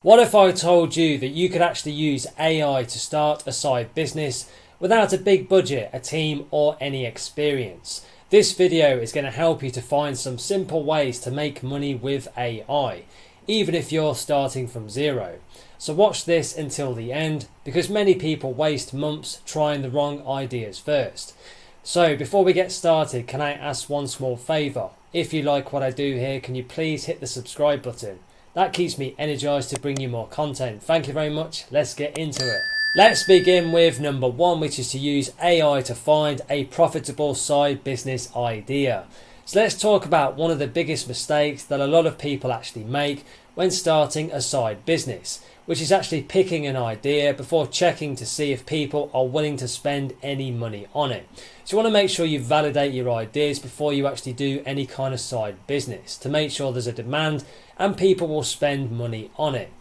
What if I told you that you could actually use AI to start a side business without a big budget, a team, or any experience? This video is going to help you to find some simple ways to make money with AI, even if you're starting from zero. So watch this until the end, because many people waste months trying the wrong ideas first. So before we get started, can I ask one small favour? If you like what I do here, can you please hit the subscribe button? That keeps me energized to bring you more content. Thank you very much. Let's get into it. Let's begin with number one, which is to use AI to find a profitable side business idea. So let's talk about one of the biggest mistakes that a lot of people actually make when starting a side business, which is actually picking an idea before checking to see if people are willing to spend any money on it. So you want to make sure you validate your ideas before you actually do any kind of side business to make sure there's a demand and people will spend money on it.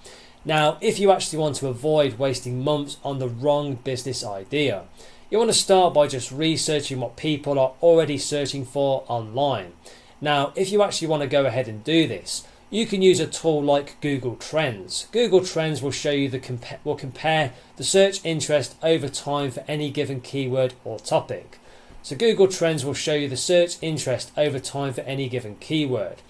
Now, if you actually want to avoid wasting months on the wrong business idea, you want to start by just researching what people are already searching for online. Now, if you actually want to go ahead and do this, you can use a tool like Google Trends. Google Trends will show you will compare the search interest over time for any given keyword or topic. So Google Trends will show you the search interest over time for any given keyword.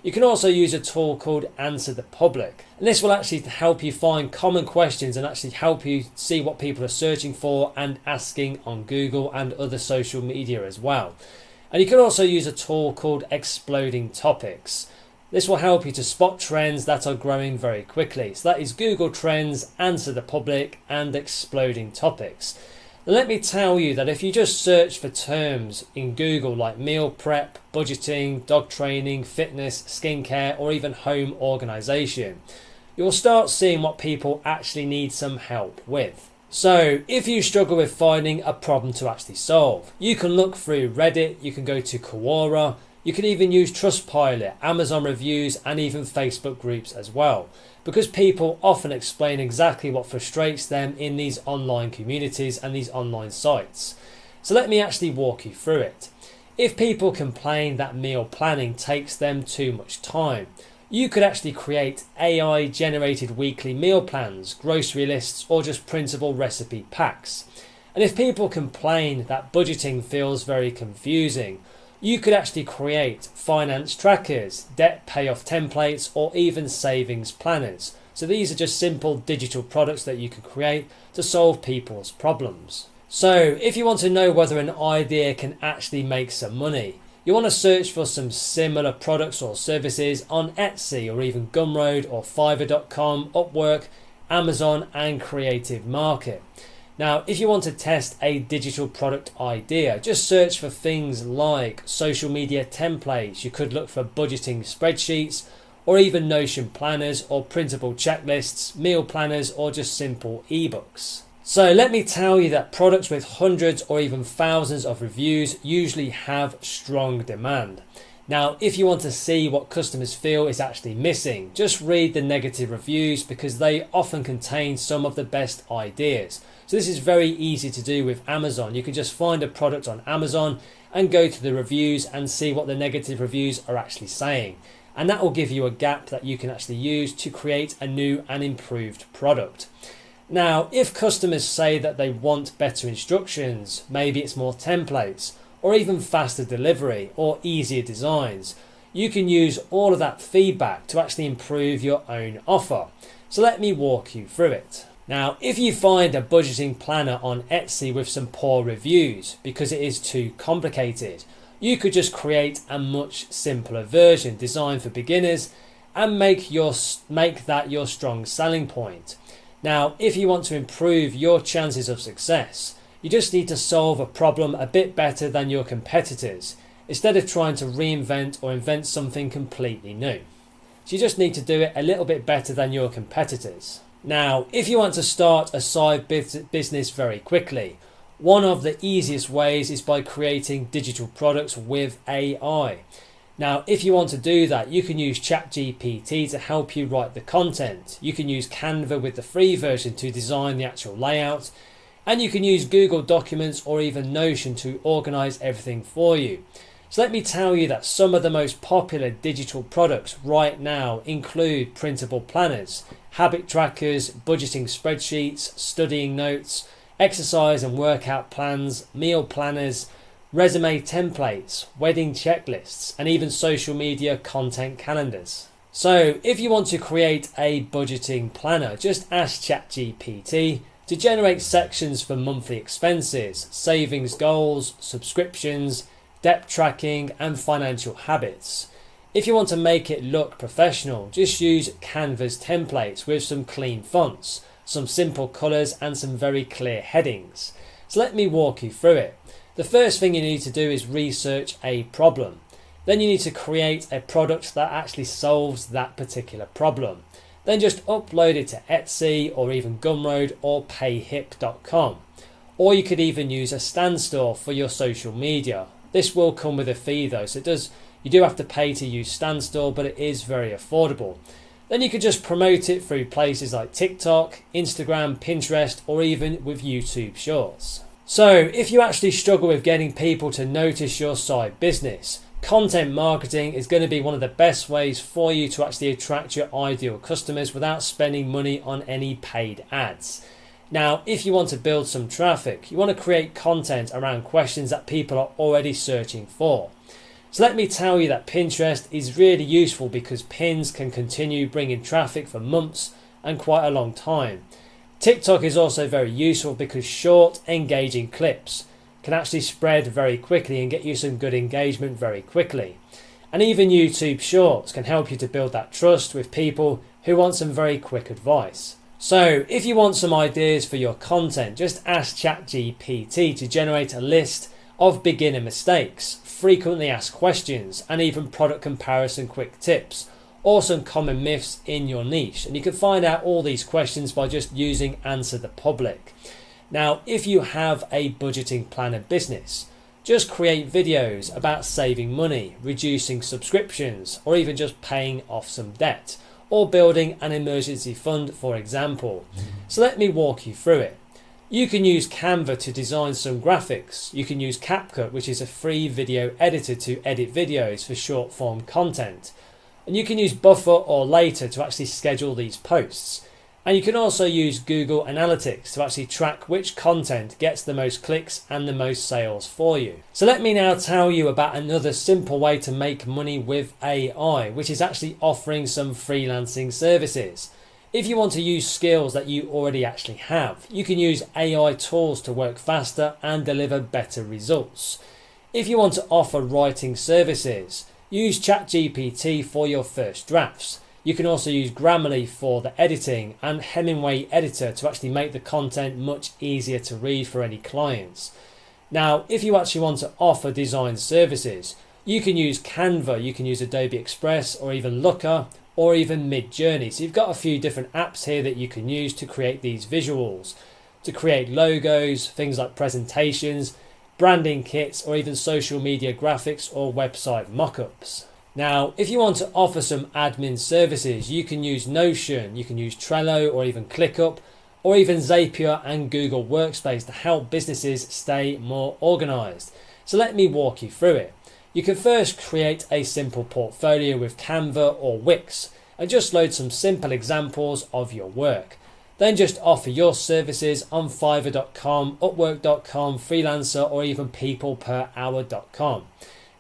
You can also use a tool called Answer the Public, and this will actually help you find common questions and actually help you see what people are searching for and asking on Google and other social media as well. And you can also use a tool called Exploding Topics. This will help you to spot trends that are growing very quickly. So that is Google Trends, Answer the Public, and Exploding Topics. Let me tell you that if you just search for terms in Google like meal prep, budgeting, dog training, fitness, skincare, or even home organization, you'll start seeing what people actually need some help with. So if you struggle with finding a problem to actually solve, you can look through Reddit, you can go to Quora, you can even use Trustpilot, Amazon reviews, and even Facebook groups as well, because people often explain exactly what frustrates them in these online communities and these online sites. So let me actually walk you through it. If people complain that meal planning takes them too much time, you could actually create AI generated weekly meal plans, grocery lists, or just printable recipe packs. And if people complain that budgeting feels very confusing, you could actually create finance trackers, debt payoff templates, or even savings planners. So these are just simple digital products that you can create to solve people's problems. So if you want to know whether an idea can actually make some money, you want to search for some similar products or services on Etsy or even Gumroad or Fiverr.com, Upwork, Amazon, and Creative Market. Now, if you want to test a digital product idea, just search for things like social media templates. You could look for budgeting spreadsheets or even Notion planners or printable checklists, meal planners, or just simple ebooks. So let me tell you that products with hundreds or even thousands of reviews usually have strong demand. Now, if you want to see what customers feel is actually missing, just read the negative reviews because they often contain some of the best ideas. So this is very easy to do with Amazon. You can just find a product on Amazon and go to the reviews and see what the negative reviews are actually saying. And that will give you a gap that you can actually use to create a new and improved product. Now, if customers say that they want better instructions, maybe it's more templates, or even faster delivery or easier designs, you can use all of that feedback to actually improve your own offer. So let me walk you through it. Now, if you find a budgeting planner on Etsy with some poor reviews because it is too complicated, you could just create a much simpler version designed for beginners and make that your strong selling point. Now, if you want to improve your chances of success, you just need to solve a problem a bit better than your competitors instead of trying to reinvent or invent something completely new. So you just need to do it a little bit better than your competitors. Now, if you want to start a side business very quickly, one of the easiest ways is by creating digital products with AI. Now, if you want to do that, you can use ChatGPT to help you write the content. You can use Canva with the free version to design the actual layout. And you can use Google Documents or even Notion to organize everything for you. So let me tell you that some of the most popular digital products right now include printable planners, habit trackers, budgeting spreadsheets, studying notes, exercise and workout plans, meal planners, resume templates, wedding checklists, and even social media content calendars. So if you want to create a budgeting planner, just ask ChatGPT to generate sections for monthly expenses, savings goals, subscriptions, debt tracking, and financial habits. If you want to make it look professional, just use Canva's templates with some clean fonts, some simple colours, and some very clear headings. So let me walk you through it. The first thing you need to do is research a problem. Then you need to create a product that actually solves that particular problem. Then just upload it to Etsy or even Gumroad or payhip.com. Or you could even use a stand store for your social media. This will come with a fee though, so you do have to pay to use Standstore, but it is very affordable. Then you could just promote it through places like TikTok, Instagram, Pinterest, or even with YouTube Shorts. So if you actually struggle with getting people to notice your side business, content marketing is going to be one of the best ways for you to actually attract your ideal customers without spending money on any paid ads. Now, if you want to build some traffic, you want to create content around questions that people are already searching for. So let me tell you that Pinterest is really useful because pins can continue bringing traffic for months and quite a long time. TikTok is also very useful because short, engaging clips can actually spread very quickly and get you some good engagement very quickly. And even YouTube Shorts can help you to build that trust with people who want some very quick advice. So if you want some ideas for your content, just ask ChatGPT to generate a list of beginner mistakes, frequently asked questions, and even product comparison quick tips, or some common myths in your niche. And you can find out all these questions by just using Answer the Public. Now, if you have a budgeting planner business, just create videos about saving money, reducing subscriptions, or even just paying off some debt, or building an emergency fund, for example. So let me walk you through it. You can use Canva to design some graphics. You can use CapCut, which is a free video editor to edit videos for short form content. And you can use Buffer or Later to actually schedule these posts. And you can also use Google Analytics to actually track which content gets the most clicks and the most sales for you. So let me now tell you about another simple way to make money with AI, which is actually offering some freelancing services. If you want to use skills that you already actually have, you can use AI tools to work faster and deliver better results. If you want to offer writing services, use ChatGPT for your first drafts. You can also use Grammarly for the editing and Hemingway Editor to actually make the content much easier to read for any clients. Now, if you actually want to offer design services, you can use Canva, you can use Adobe Express or even Looker or even Midjourney. So you've got a few different apps here that you can use to create these visuals, to create logos, things like presentations, branding kits, or even social media graphics or website mockups. Now, if you want to offer some admin services, you can use Notion, you can use Trello or even ClickUp, or even Zapier and Google Workspace to help businesses stay more organized. So let me walk you through it. You can first create a simple portfolio with Canva or Wix and just load some simple examples of your work. Then just offer your services on Fiverr.com, Upwork.com, Freelancer, or even peopleperhour.com.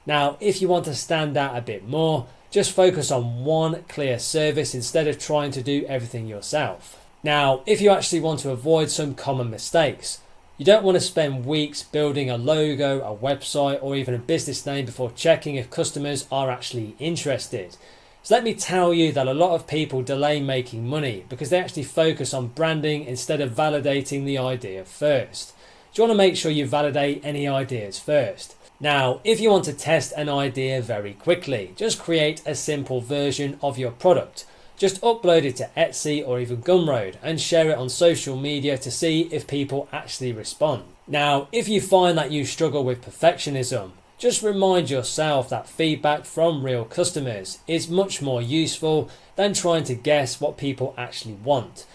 Now, if you want to stand out a bit more, just focus on one clear service instead of trying to do everything yourself. Now, if you actually want to avoid some common mistakes, you don't want to spend weeks building a logo, a website, or even a business name before checking if customers are actually interested. So let me tell you that a lot of people delay making money because they actually focus on branding instead of validating the idea first. Do you want to make sure you validate any ideas first? Now, if you want to test an idea very quickly, just create a simple version of your product. Just upload it to Etsy or even Gumroad and share it on social media to see if people actually respond. Now, if you find that you struggle with perfectionism, just remind yourself that feedback from real customers is much more useful than trying to guess what people actually want.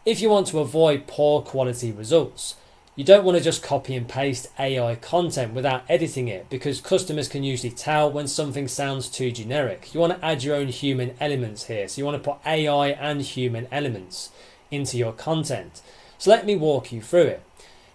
If you want to avoid poor quality results, You don't want to just copy and paste AI content without editing it, because customers can usually tell when something sounds too generic. You want to add your own human elements here. So you want to put AI and human elements into your content. So let me walk you through it.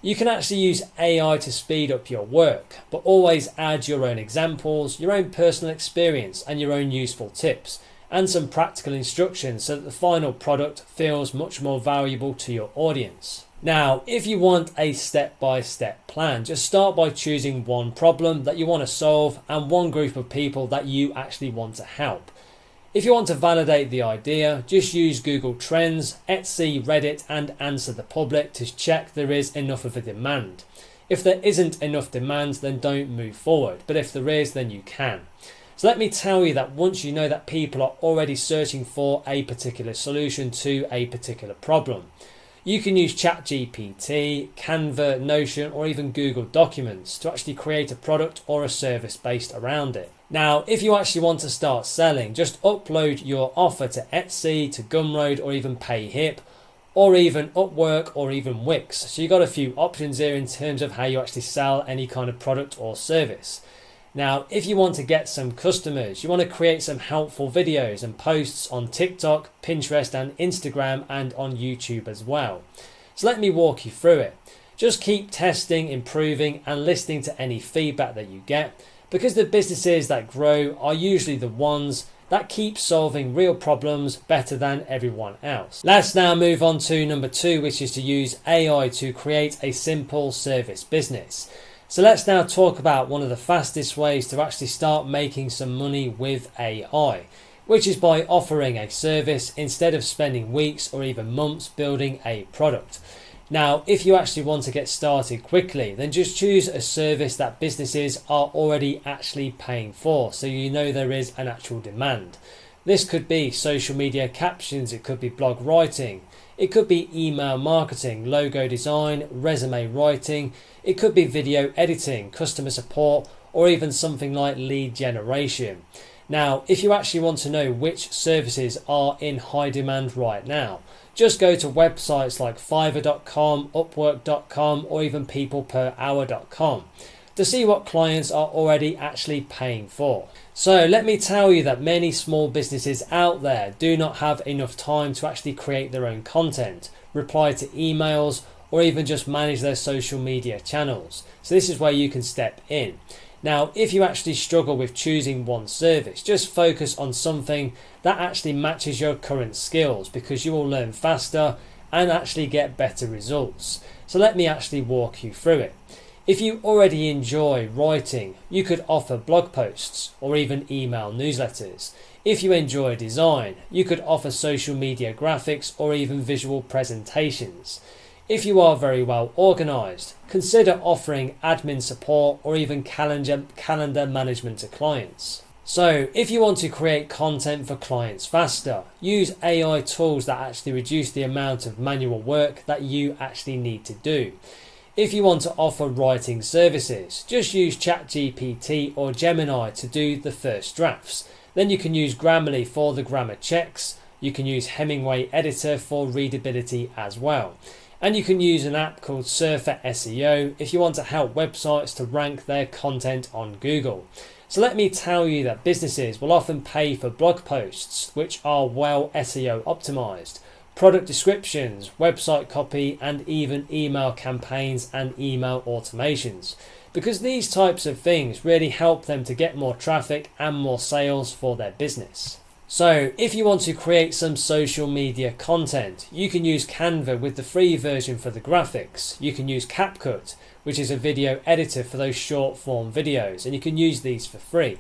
You can actually use AI to speed up your work, but always add your own examples, your own personal experience, and your own useful tips, and some practical instructions so that the final product feels much more valuable to your audience. Now, if you want a step-by-step plan, just start by choosing one problem that you want to solve and one group of people that you actually want to help. If you want to validate the idea, just use Google Trends, Etsy, Reddit, and Answer the Public to check there is enough of a demand. If there isn't enough demand, then don't move forward, but if there is, then you can. So let me tell you that once you know that people are already searching for a particular solution to a particular problem, you can use ChatGPT, Canva, Notion, or even Google Documents to actually create a product or a service based around it. Now, if you actually want to start selling, just upload your offer to Etsy, to Gumroad, or even PayHip, or even Upwork, or even Wix. So you've got a few options here in terms of how you actually sell any kind of product or service. Now, if you want to get some customers, you want to create some helpful videos and posts on TikTok, Pinterest, and Instagram, and on YouTube as well. So let me walk you through it. Just keep testing, improving, and listening to any feedback that you get, because the businesses that grow are usually the ones that keep solving real problems better than everyone else. Let's now move on to number 2, which is to use AI to create a simple service business. So let's now talk about one of the fastest ways to actually start making some money with AI, which is by offering a service instead of spending weeks or even months building a product. Now, if you actually want to get started quickly, then just choose a service that businesses are already actually paying for, so you know there is an actual demand. This could be social media captions, it could be blog writing, it could be email marketing, logo design, resume writing, it could be video editing, customer support, or even something like lead generation. Now, if you actually want to know which services are in high demand right now, just go to websites like Fiverr.com, Upwork.com, or even peopleperhour.com to see what clients are already actually paying for. So let me tell you that many small businesses out there do not have enough time to actually create their own content, reply to emails, or even just manage their social media channels. So this is where you can step in. Now, if you actually struggle with choosing one service, just focus on something that actually matches your current skills, because you will learn faster and actually get better results. So let me actually walk you through it. If you already enjoy writing, you could offer blog posts or even email newsletters. If you enjoy design, you could offer social media graphics or even visual presentations. If you are very well organized, consider offering admin support or even calendar management to clients. So if you want to create content for clients faster, use AI tools that actually reduce the amount of manual work that you actually need to do. If you want to offer writing services, just use ChatGPT or Gemini to do the first drafts. Then you can use Grammarly for the grammar checks. You can use Hemingway Editor for readability as well. And you can use an app called Surfer SEO if you want to help websites to rank their content on Google. So let me tell you that businesses will often pay for blog posts which are well SEO optimized, product descriptions, website copy, and even email campaigns and email automations, because these types of things really help them to get more traffic and more sales for their business. So if you want to create some social media content, you can use Canva with the free version for the graphics. You can use CapCut, which is a video editor for those short form videos, and you can use these for free.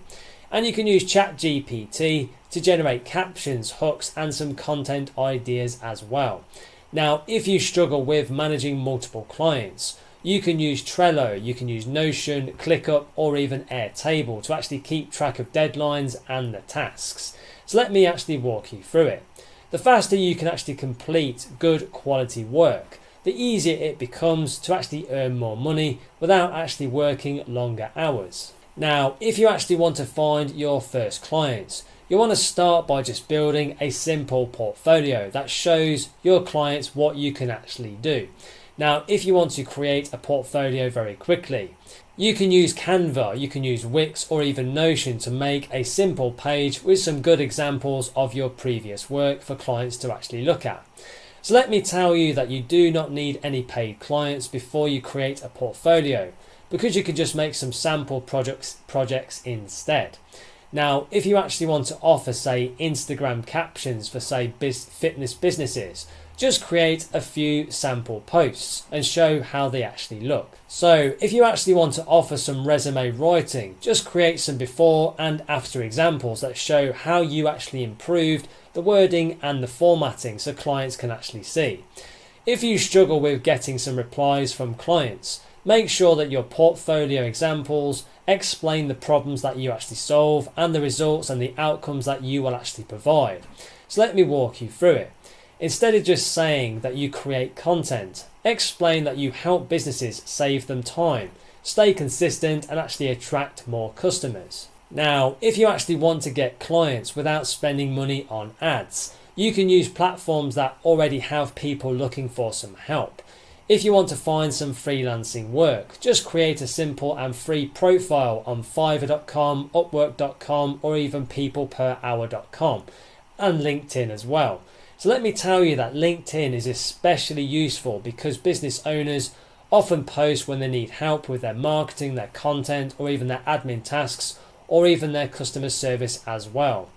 And you can use ChatGPT to generate captions, hooks, and some content ideas as well. Now, if you struggle with managing multiple clients, you can use Trello, you can use Notion, ClickUp, or even Airtable to actually keep track of deadlines and the tasks. So let me actually walk you through it. The faster you can actually complete good quality work, the easier it becomes to actually earn more money without actually working longer hours. Now, if you actually want to find your first clients, you want to start by just building a simple portfolio that shows your clients what you can actually do. Now, if you want to create a portfolio very quickly, you can use Canva, you can use Wix or even Notion to make a simple page with some good examples of your previous work for clients to actually look at. So let me tell you that you do not need any paid clients before you create a portfolio, because you can just make some sample projects instead. Now, if you actually want to offer, say, Instagram captions for, say, fitness businesses, just create a few sample posts and show how they actually look. So if you actually want to offer some resume writing, just create some before and after examples that show how you actually improved the wording and the formatting so clients can actually see. If you struggle with getting some replies from clients, make sure that your portfolio examples explain the problems that you actually solve and the results and the outcomes that you will actually provide. So let me walk you through it. Instead of just saying that you create content, explain that you help businesses save them time, stay consistent and actually attract more customers. Now, if you actually want to get clients without spending money on ads, you can use platforms that already have people looking for some help. If you want to find some freelancing work, just create a simple and free profile on Fiverr.com, Upwork.com or even peopleperhour.com and LinkedIn as well. So let me tell you that LinkedIn is especially useful because business owners often post when they need help with their marketing, their content or even their admin tasks or even their customer service as well.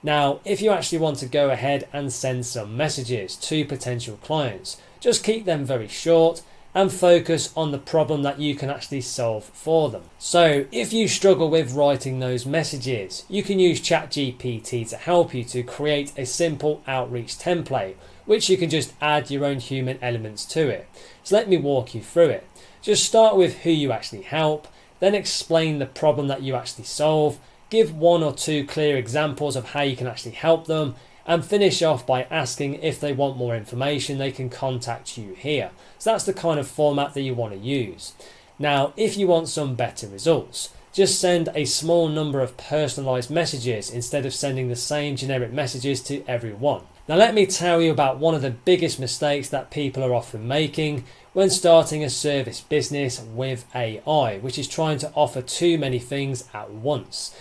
Now, if you actually want to go ahead and send some messages to potential clients, just keep them very short and focus on the problem that you can actually solve for them. So if you struggle with writing those messages, you can use ChatGPT to help you to create a simple outreach template, which you can just add your own human elements to it. So let me walk you through it. Just start with who you actually help, then explain the problem that you actually solve, give 1 or 2 clear examples of how you can actually help them, and finish off by asking if they want more information, they can contact you here. So that's the kind of format that you want to use. Now, if you want some better results, just send a small number of personalized messages instead of sending the same generic messages to everyone. Now, let me tell you about one of the biggest mistakes that people are often making when starting a service business with AI, which is trying to offer too many things at once.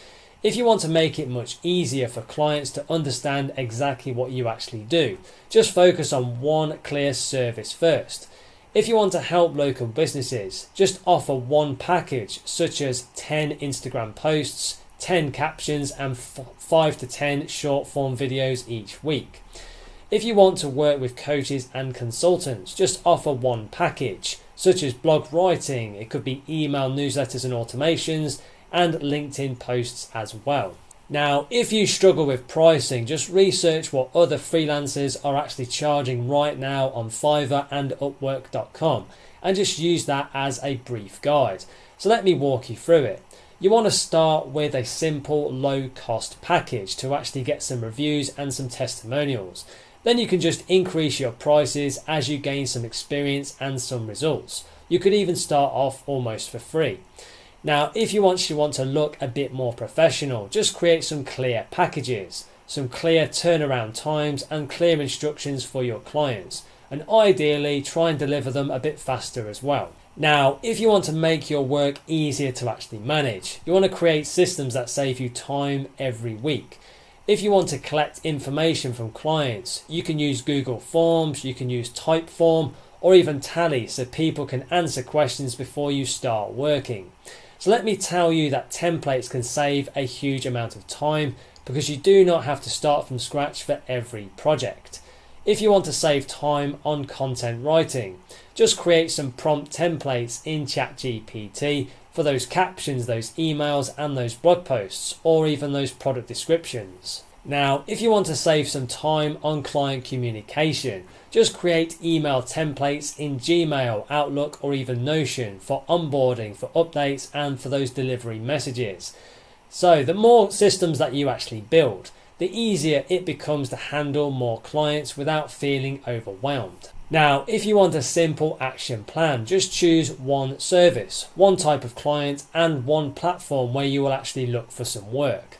If you want to make it much easier for clients to understand exactly what you actually do, just focus on one clear service first. If you want to help local businesses, just offer one package such as 10 Instagram posts, 10 captions and 5 to 10 short form videos each week. If you want to work with coaches and consultants, just offer one package such as blog writing, it could be email newsletters and automations, and LinkedIn posts as well. Now, if you struggle with pricing, just research what other freelancers are actually charging right now on Fiverr and Upwork.com and just use that as a brief guide. So let me walk you through it. You want to start with a simple low-cost package to actually get some reviews and some testimonials. Then you can just increase your prices as you gain some experience and some results. You could even start off almost for free. Now, if you want to look a bit more professional, just create some clear packages, some clear turnaround times and clear instructions for your clients, and ideally try and deliver them a bit faster as well. Now, if you want to make your work easier to actually manage, you want to create systems that save you time every week. If you want to collect information from clients, you can use Google Forms, you can use Typeform, or even Tally so people can answer questions before you start working. So let me tell you that templates can save a huge amount of time because you do not have to start from scratch for every project. If you want to save time on content writing, just create some prompt templates in ChatGPT for those captions, those emails and those blog posts or even those product descriptions. Now, if you want to save some time on client communication, just create email templates in Gmail, Outlook or even Notion for onboarding, for updates and for those delivery messages. So the more systems that you actually build, the easier it becomes to handle more clients without feeling overwhelmed. Now, if you want a simple action plan, just choose one service, one type of client and one platform where you will actually look for some work.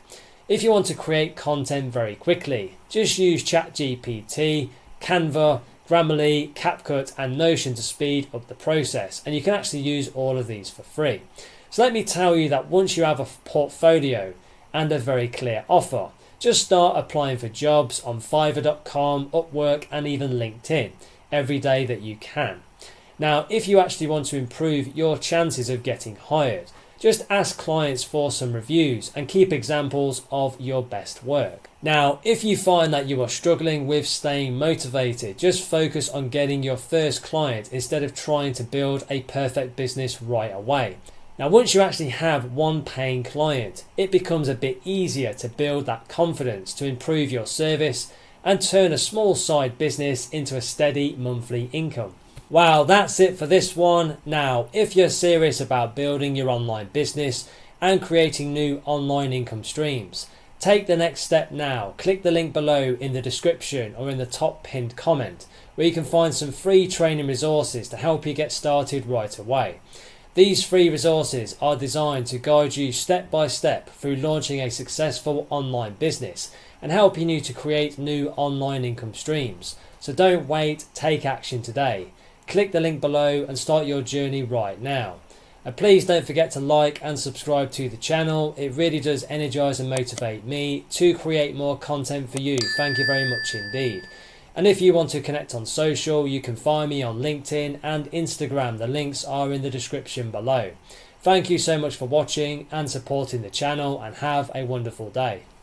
If you want to create content very quickly, just use ChatGPT, Canva, Grammarly, CapCut and Notion to speed up the process, and you can actually use all of these for free. So let me tell you that once you have a portfolio and a very clear offer, just start applying for jobs on Fiverr.com, Upwork and even LinkedIn every day that you can. Now, if you actually want to improve your chances of getting hired, just ask clients for some reviews and keep examples of your best work. Now, if you find that you are struggling with staying motivated, just focus on getting your first client instead of trying to build a perfect business right away. Now, once you actually have one paying client, it becomes a bit easier to build that confidence to improve your service and turn a small side business into a steady monthly income. Wow, that's it for this one. Now, if you're serious about building your online business and creating new online income streams, take the next step now. Click the link below in the description or in the top pinned comment where you can find some free training resources to help you get started right away. These free resources are designed to guide you step by step through launching a successful online business and helping you to create new online income streams. So don't wait, take action today. Click the link below and start your journey right now. And please don't forget to like and subscribe to the channel. It really does energize and motivate me to create more content for you. Thank you very much indeed. And if you want to connect on social, you can find me on LinkedIn and Instagram. The links are in the description below. Thank you so much for watching and supporting the channel, and have a wonderful day.